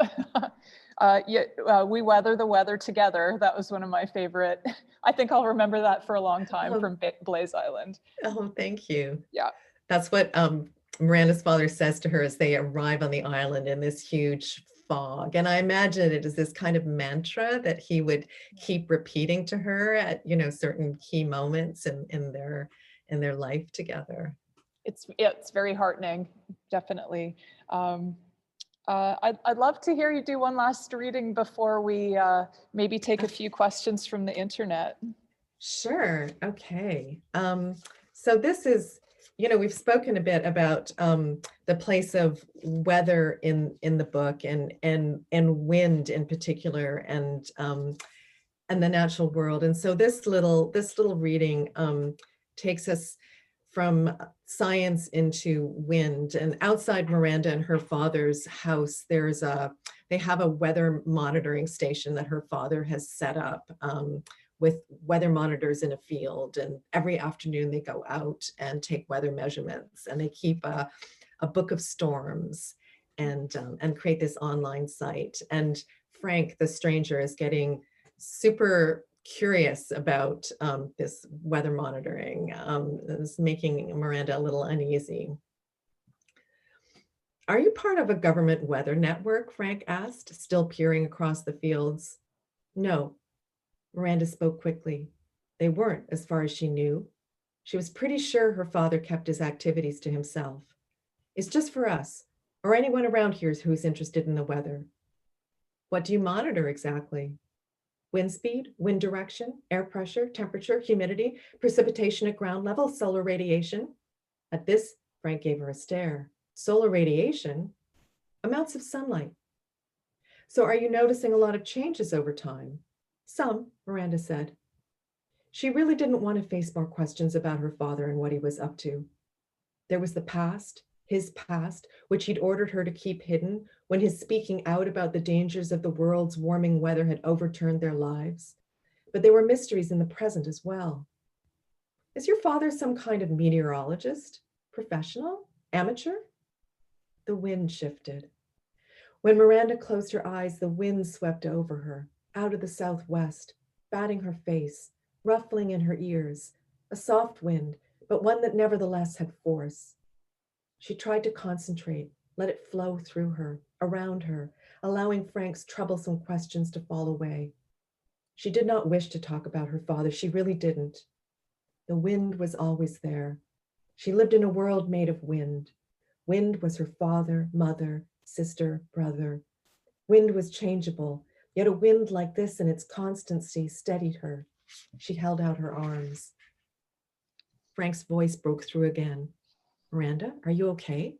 We weather the weather together. That was one of my favorite. I think I'll remember that for a long time from Blaze Island. Oh, thank you. Yeah. That's what Miranda's father says to her as they arrive on the island in this huge fog. And I imagine it is this kind of mantra that he would keep repeating to her at, certain key moments in their life together. It's very heartening, definitely. I'd love to hear you do one last reading before we maybe take a few questions from the internet. Sure. Okay. So this is, we've spoken a bit about the place of weather in the book and wind in particular, and the natural world. And so this little reading takes us from science into wind. And outside Miranda and her father's house, they have a weather monitoring station that her father has set up with weather monitors in a field. And every afternoon they go out and take weather measurements, and they keep a book of storms and create this online site. And Frank, the stranger, is getting super curious about this weather monitoring. It's making Miranda a little uneasy. "Are you part of a government weather network?" Frank asked, still peering across the fields. "No," Miranda spoke quickly. They weren't, as far as she knew. She was pretty sure her father kept his activities to himself. "It's just for us, or anyone around here who's interested in the weather." "What do you monitor exactly?" "Wind speed, wind direction, air pressure, temperature, humidity, precipitation at ground level, solar radiation." At this, Frank gave her a stare. "Solar radiation? Amounts of sunlight." "So are you noticing a lot of changes over time?" "Some," Miranda said. She really didn't want to face more questions about her father and what he was up to. There was the past, his past, which he'd ordered her to keep hidden when his speaking out about the dangers of the world's warming weather had overturned their lives. But there were mysteries in the present as well. "Is your father some kind of meteorologist? Professional? Amateur?" The wind shifted. When Miranda closed her eyes, the wind swept over her, out of the southwest, batting her face, ruffling in her ears, a soft wind, but one that nevertheless had force. She tried to concentrate, let it flow through her, around her, allowing Frank's troublesome questions to fall away. She did not wish to talk about her father. She really didn't. The wind was always there. She lived in a world made of wind. Wind was her father, mother, sister, brother. Wind was changeable, yet a wind like this in its constancy steadied her. She held out her arms. Frank's voice broke through again. "Miranda, are you okay?"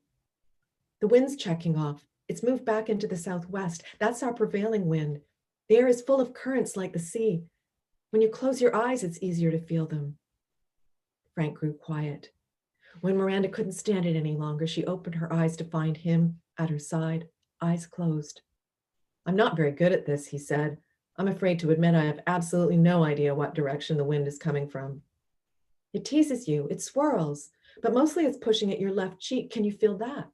"The wind's checking off. It's moved back into the southwest. That's our prevailing wind. The air is full of currents like the sea. When you close your eyes, it's easier to feel them." Frank grew quiet. When Miranda couldn't stand it any longer, she opened her eyes to find him at her side, eyes closed. "I'm not very good at this," he said. "I'm afraid to admit I have absolutely no idea what direction the wind is coming from." "It teases you. It swirls. but mostly it's pushing at your left cheek. Can you feel that?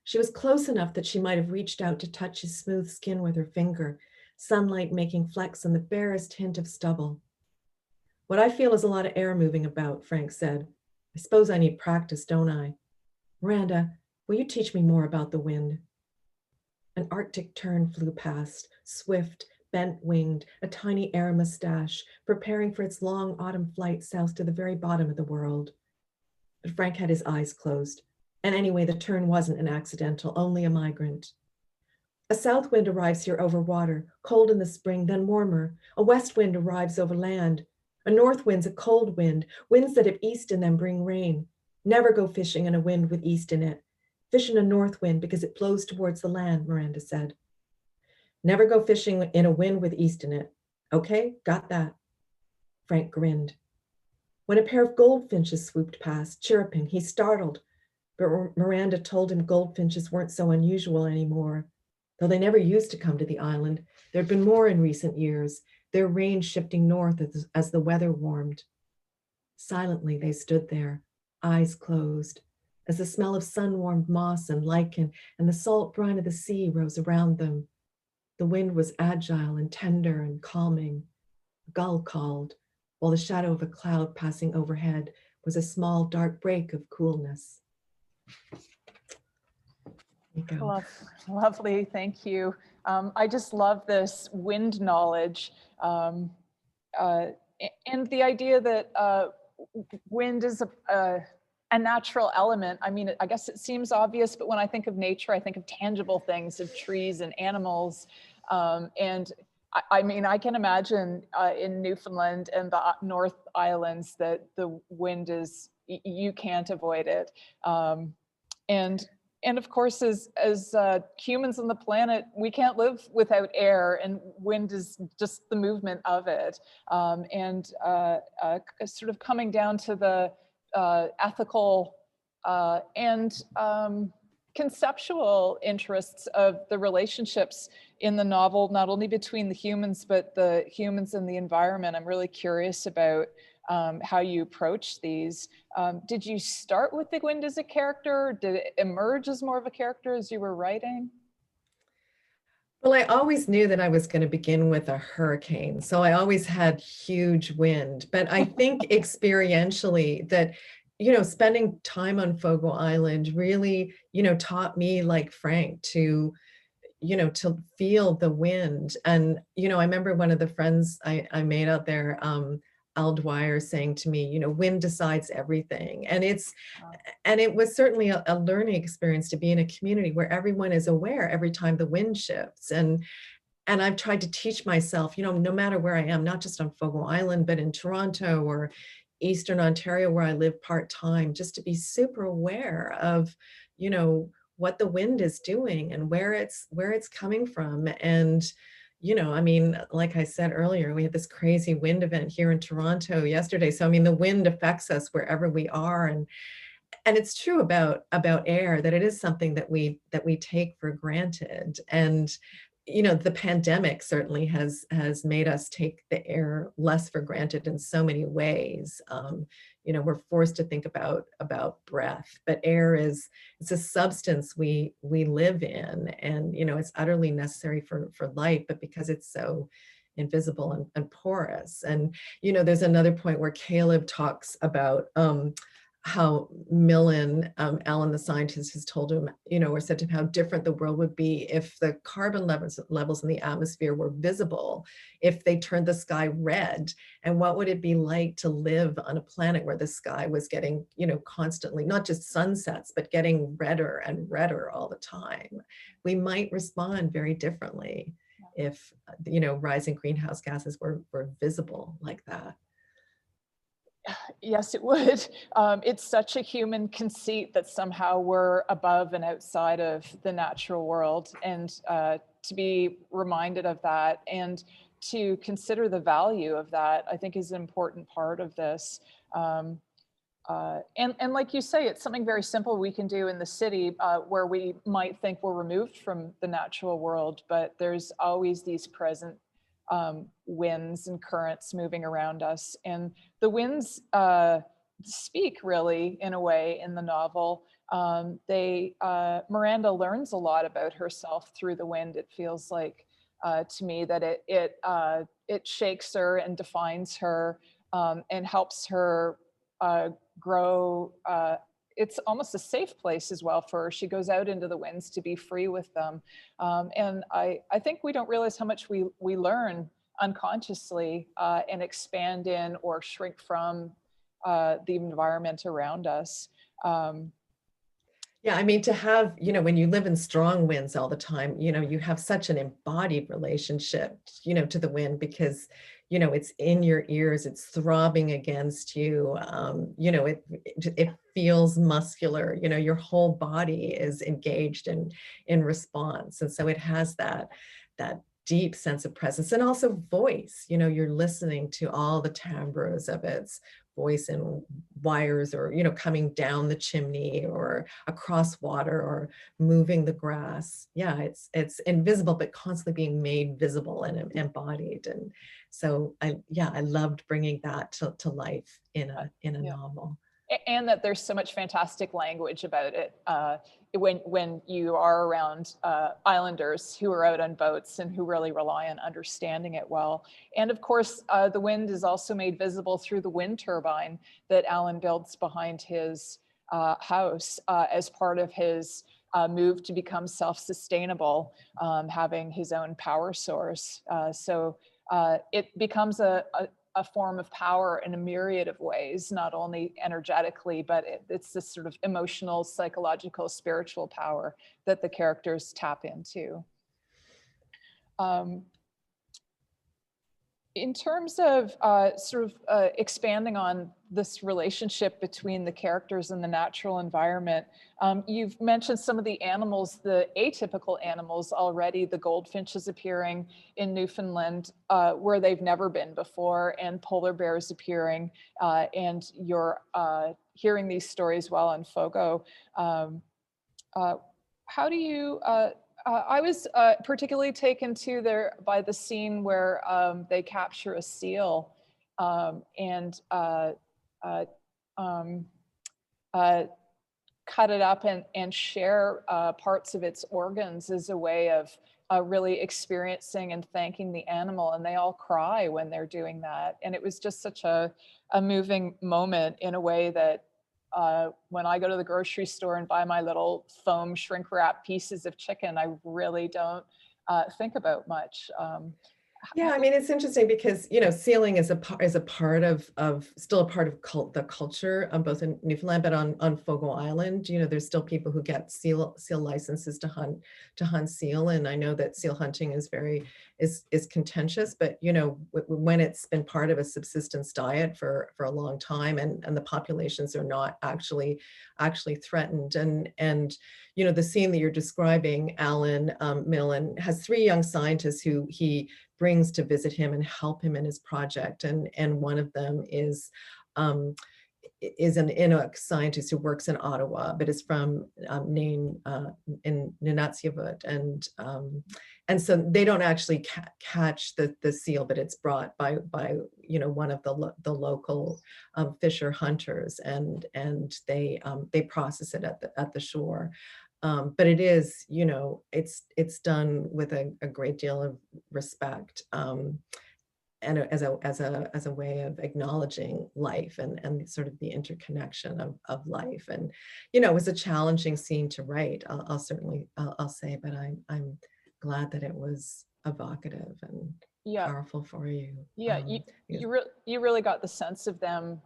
She was close enough that she might have reached out to touch his smooth skin with her finger, sunlight making flecks on the barest hint of stubble. What I feel is a lot of air moving about, Frank said. I suppose I need practice, don't I? Miranda, will you teach me more about the wind? An Arctic tern flew past, swift, bent-winged, a tiny air mustache, preparing for its long autumn flight south to the very bottom of the world. But Frank had his eyes closed. And anyway, the tern wasn't an accidental, only a migrant. A south wind arrives here over water, cold in the spring, then warmer. A west wind arrives over land. A north wind's a cold wind, winds that have east in them bring rain. Never go fishing in a wind with east in it. Fish in a north wind because it blows towards the land, Miranda said. Never go fishing in a wind with east in it. Okay, got that. Frank grinned. When a pair of goldfinches swooped past, chirruping, he startled, but Miranda told him goldfinches weren't so unusual anymore. Though they never used to come to the island, there'd been more in recent years, their range shifting north as the weather warmed. Silently, they stood there, eyes closed, as the smell of sun-warmed moss and lichen and the salt brine of the sea rose around them. The wind was agile and tender and calming. A gull called, while the shadow of a cloud passing overhead was a small dark break of coolness. Lovely, thank you. I just love this wind knowledge and the idea that wind is a natural element. I mean, I guess it seems obvious, but when I think of nature, I think of tangible things, of trees and animals. And I mean, I can imagine in Newfoundland and the North Islands that the wind is, you can't avoid it. And of course, as humans on the planet, we can't live without air, and wind is just the movement of it. Sort of coming down to the ethical and conceptual interests of the relationships in the novel, not only between the humans, but the humans and the environment. I'm really curious about how you approach these. Did you start with the wind as a character? Did it emerge as more of a character as you were writing? Well, I always knew that I was going to begin with a hurricane. So I always had huge wind. But I think experientially that, spending time on Fogo Island really, taught me, like Frank, to feel the wind. And, I remember one of the friends I made out there, Al Dwyer, saying to me, wind decides everything. And it was certainly a learning experience to be in a community where everyone is aware every time the wind shifts. And I've tried to teach myself, no matter where I am, not just on Fogo Island, but in Toronto or Eastern Ontario, where I live part-time, just to be super aware of, what the wind is doing and where it's coming from. And I mean, like I said earlier, we had this crazy wind event here in Toronto yesterday. So I mean, the wind affects us wherever we are, and it's true about air, that it is something that we take for granted. And the pandemic certainly has made us take the air less for granted in so many ways. We're forced to think about breath, but air it's a substance we live in, and it's utterly necessary for life, but because it's so invisible and porous. And there's another point where Caleb talks about how Milan, Alan the scientist, has told him, or said to him, how different the world would be if the carbon levels in the atmosphere were visible, if they turned the sky red. And what would it be like to live on a planet where the sky was getting, constantly, not just sunsets, but getting redder and redder all the time? We might respond very differently if, rising greenhouse gases were visible like that. Yes, it would. It's such a human conceit that somehow we're above and outside of the natural world, and to be reminded of that and to consider the value of that, I think, is an important part of this. And like you say, it's something very simple we can do in the city where we might think we're removed from the natural world, but there's always these present winds and currents moving around us. And the winds speak really in a way in the novel. Miranda learns a lot about herself through the wind. It feels like to me that it shakes her and defines her, and helps her grow. It's almost a safe place as well for her. She goes out into the winds to be free with them. And I think we don't realize how much we learn unconsciously, and expand in or shrink from the environment around us. Yeah, I mean, to have, when you live in strong winds all the time, you have such an embodied relationship, to the wind, because, it's in your ears, it's throbbing against you. It feels muscular, your whole body is engaged in response. And so it has that deep sense of presence, and also voice. You're listening to all the timbres of its voice and wires, or coming down the chimney or across water or moving the grass. Yeah, it's invisible but constantly being made visible and embodied. And so I loved bringing that to life in a Yeah. novel. And that there's so much fantastic language about it when you are around islanders who are out on boats and who really rely on understanding it well. And of course, the wind is also made visible through the wind turbine that Alan builds behind his house as part of his move to become self-sustainable, having his own power source. So it becomes a form of power in a myriad of ways, not only energetically, but it's this sort of emotional, psychological, spiritual power that the characters tap into. In terms of expanding on this relationship between the characters and the natural environment, you've mentioned some of the animals, the atypical animals already, the goldfinches appearing in Newfoundland where they've never been before, and polar bears appearing, and you're hearing these stories while on Fogo. How do you, I was particularly taken to by the scene where they capture a seal and cut it up and share parts of its organs as a way of really experiencing and thanking the animal. And they all cry when they're doing that. And it was just such a moving moment in a way that when I go to the grocery store and buy my little foam shrink wrap pieces of chicken, I really don't think about much. Yeah, I mean, it's interesting because, sealing is a part of still a part of the culture, both in Newfoundland, but on Fogo Island, there's still people who get seal licenses to hunt seal. And I know that seal hunting is is contentious, but when it's been part of a subsistence diet for a long time, and the populations are not actually threatened. And the scene that you're describing, Alan Millen has 3 young scientists who he brings to visit him and help him in his project. And one of them is an Inuk scientist who works in Ottawa, but is from Nain in Nunatsiavut. And so they don't actually catch the seal, but it's brought by one of the local fisher hunters, and they process it at the shore. But it is, it's done with a great deal of respect, and as a way of acknowledging life and sort of the interconnection of life. And it was a challenging scene to write. I'll certainly say, but I'm glad that it was evocative and powerful for you. Yeah, you really got the sense of them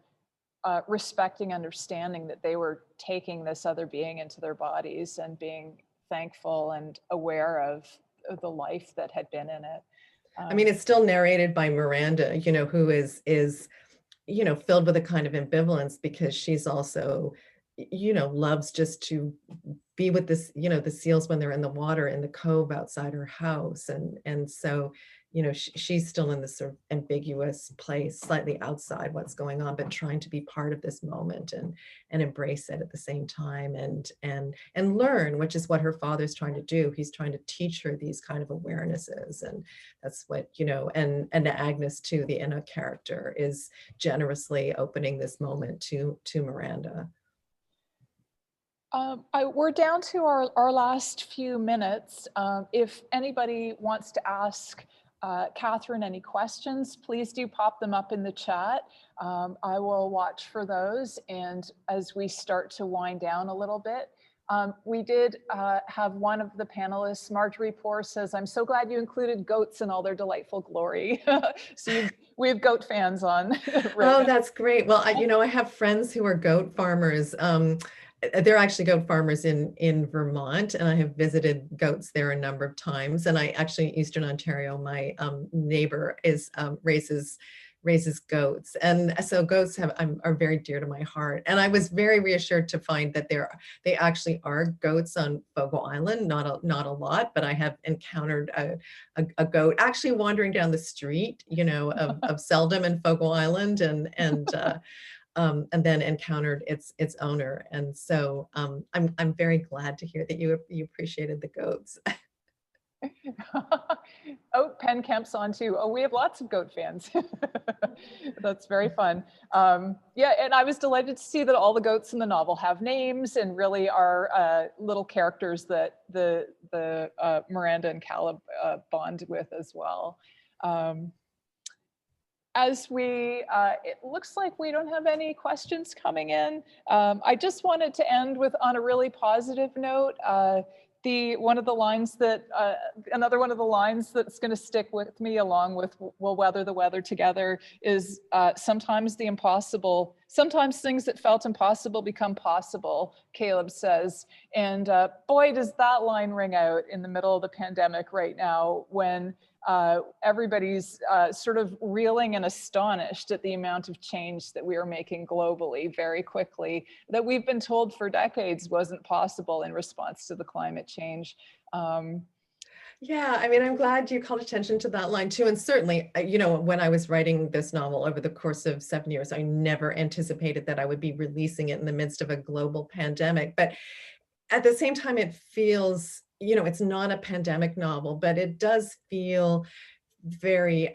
respecting, understanding that they were taking this other being into their bodies and being thankful and aware of the life that had been in it. I mean, it's still narrated by Miranda, who is filled with a kind of ambivalence, because she's also, loves just to be with this, the seals when they're in the water in the cove outside her house. And so, she's still in this sort of ambiguous place, slightly outside what's going on, but trying to be part of this moment and embrace it at the same time, and learn, which is what her father's trying to do. He's trying to teach her these kind of awarenesses, and that's what, and Agnes too, the inner character, is generously opening this moment to Miranda. We're down to our last few minutes. If anybody wants to ask Catherine any questions, please do pop them up in the chat. I will watch for those. And as we start to wind down a little bit, we did have one of the panelists, Marjorie Poor, says, "I'm so glad you included goats in all their delightful glory." So we have goat fans on. Right Oh, now. that's great. Well, I have friends who are goat farmers. They're actually goat farmers in Vermont, and I have visited goats there a number of times. And I actually, Eastern Ontario, my neighbor raises goats, and so goats are very dear to my heart. And I was very reassured to find that they actually are goats on Fogo Island. Not a lot, but I have encountered a goat actually wandering down the street, of Seldom and Fogo Island, and then encountered its owner. And so I'm very glad to hear that you appreciated the goats. Oh, Penn Kemp's on too. Oh, we have lots of goat fans. That's very fun. Yeah, and I was delighted to see that all the goats in the novel have names and really are little characters that the Miranda and Caleb bond with as well. As it looks like we don't have any questions coming in. I just wanted to end on a really positive note. Another one of the lines that's going to stick with me, along with "we'll weather the weather together," is sometimes things that felt impossible become possible, Caleb says. And boy, does that line ring out in the middle of the pandemic right now, when everybody's sort of reeling and astonished at the amount of change that we are making globally very quickly, that we've been told for decades wasn't possible in response to the climate change. Yeah, I mean, I'm glad you called attention to that line too. And certainly, when I was writing this novel over the course of 7 years, I never anticipated that I would be releasing it in the midst of a global pandemic. But at the same time, it feels, it's not a pandemic novel, but it does feel very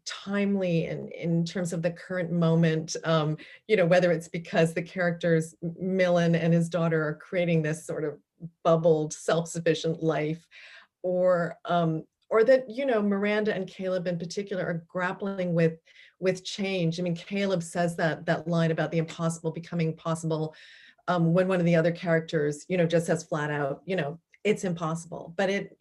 timely in terms of the current moment, whether it's because the characters, Milan and his daughter, are creating this sort of bubbled, self-sufficient life, or that, Miranda and Caleb in particular are grappling with change. I mean, Caleb says that line about the impossible becoming possible, when one of the other characters, just says flat out, it's impossible, but it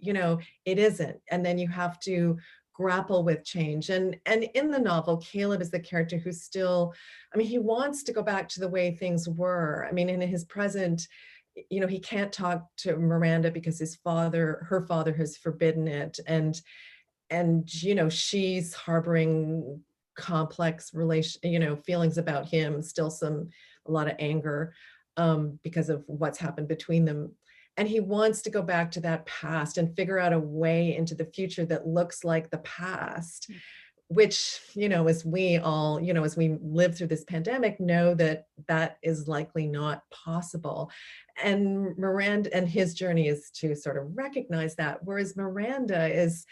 isn't. And then you have to grapple with change. And in the novel, Caleb is the character who's still, he wants to go back to the way things were. I mean, in his present, he can't talk to Miranda because her father has forbidden it. And she's harboring complex feelings about him, still a lot of anger, because of what's happened between them. And he wants to go back to that past and figure out a way into the future that looks like the past, which, as we all, as we live through this pandemic, know that is likely not possible. And Miranda, and his journey is to sort of recognize that. Whereas Miranda is,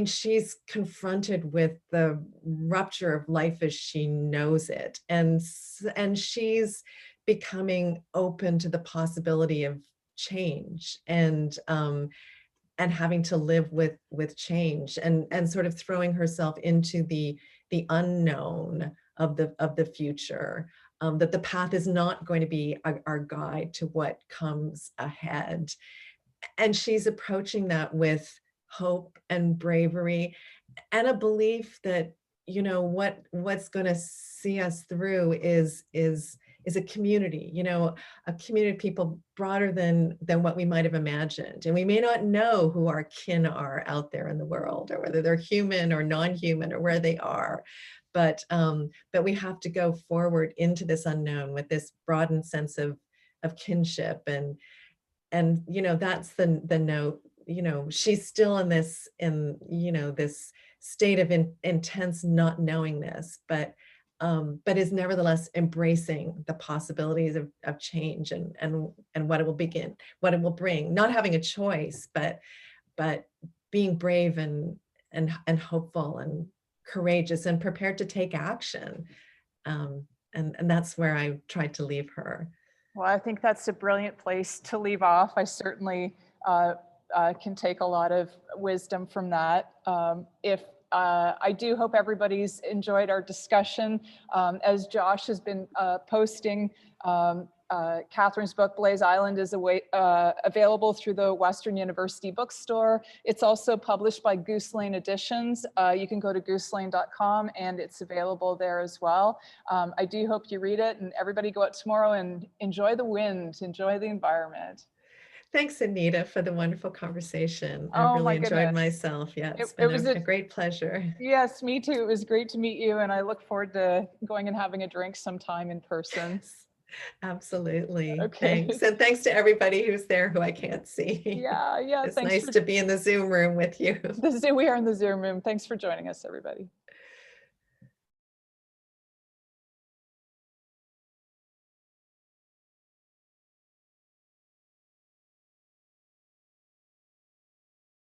she's confronted with the rupture of life as she knows it. And she's becoming open to the possibility of change, and having to live with change, and sort of throwing herself into the unknown of the future, that the path is not going to be our guide to what comes ahead. And she's approaching that with hope and bravery, and a belief that, what's going to see us through is a community, a community of people broader than what we might have imagined. And we may not know who our kin are out there in the world, or whether they're human or non-human, or where they are. But we have to go forward into this unknown with this broadened sense of kinship. And that's the note. She's still in this state of intense not knowingness, but is nevertheless embracing the possibilities of change and what what it will bring, not having a choice, but being brave and hopeful and courageous and prepared to take action. And that's where I tried to leave her. Well, I think that's a brilliant place to leave off. I certainly can take a lot of wisdom from that. If I do hope everybody's enjoyed our discussion. As Josh has been posting, Catherine's book, Blaze Island, is available through the Western University bookstore. It's also published by Goose Lane Editions. You can go to gooselane.com and it's available there as well. I do hope you read it, and everybody go out tomorrow and enjoy the wind, enjoy the environment. Thanks, Anita, for the wonderful conversation. I Oh really my enjoyed goodness. myself. Yeah, it's It been was a great pleasure. Yes, me too. It was great to meet you, and I look forward to going and having a drink sometime in person. Yes, absolutely. Okay. Thanks. And thanks to everybody who's there who I can't see. Yeah, It's thanks nice to be in the Zoom room with you. we are in the Zoom room. Thanks for joining us, everybody.